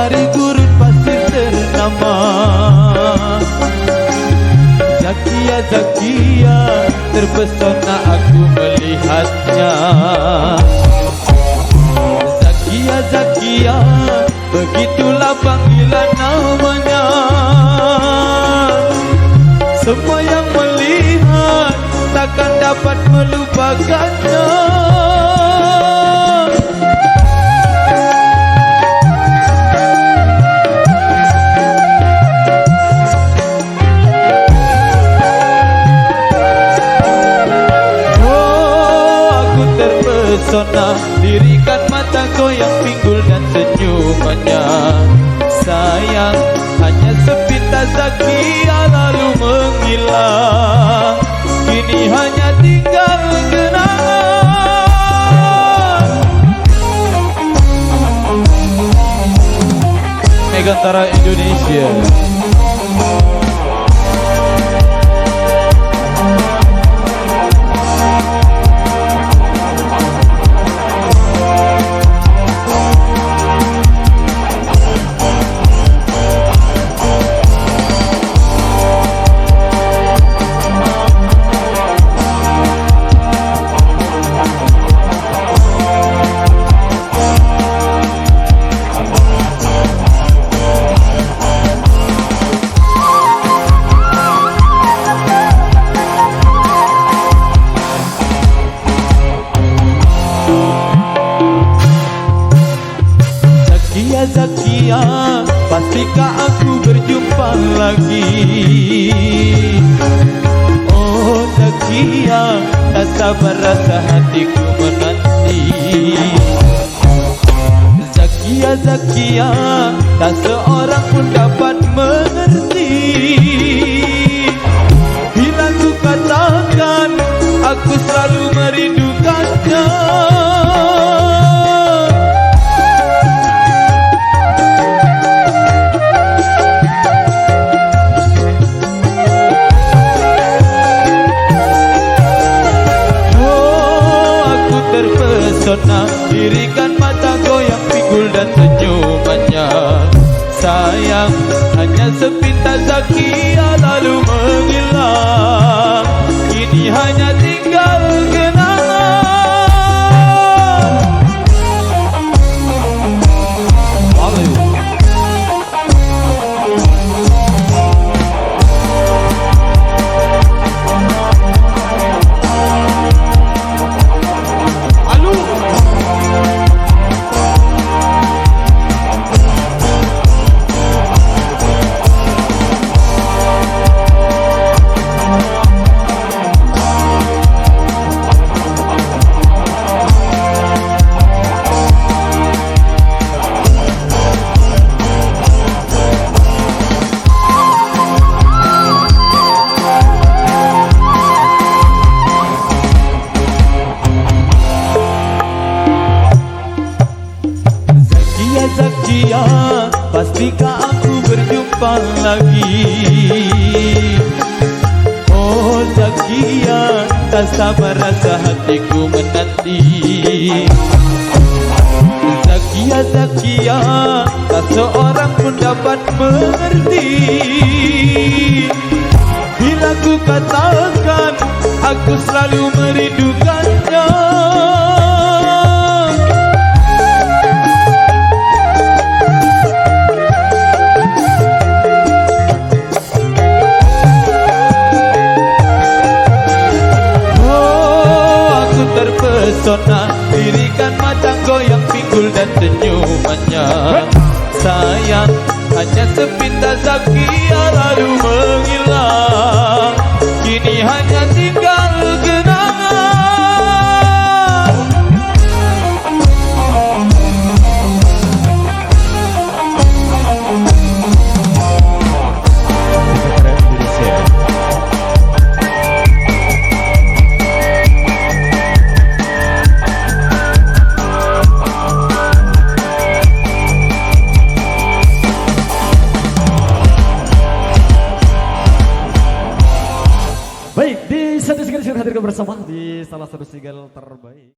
dari gurun pasir ternama. Zakia, Zakia, terpesona aku melihatnya. Zakia, Zakia, begitulah panggilan namanya. Semua yang melihat takkan dapat melupakannya. Terpesona, dirikan mata goyang pinggul dan senyumannya. Sayang, hanya sepintas Zakia lalu menghilang. Kini hanya tinggal kenangan. Megantara Indonesia. Zakia, pastikah aku berjumpa lagi? Oh Zakia, tak sabar rasa hatiku menanti. Zakia, Zakia, tak seorang pun dapat mengerti. Bila ku katakan, aku selalu merindukannya. Terpesona, dirikan mata goyang pinggul dan senyumannya. Sayang, hanya sepintas Zakia lalu menghilang. Kini hanya tinggal kenangan. Zakia, pastikah aku berjumpa lagi? Oh Zakia, tak sabar rasa hatiku menanti. Zakia, Zakia, tak seorang pun dapat mengerti. Bila ku katakan, aku selalu merindukannya. Terpesona, dirikan mata goyang pinggul dan senyumannya. Sayang, hanya sepintas Zakia lalu menghilang. Kini hanya tinggal kenangan. Baik, di satu segera hadirkan bersama di salah satu single terbaik.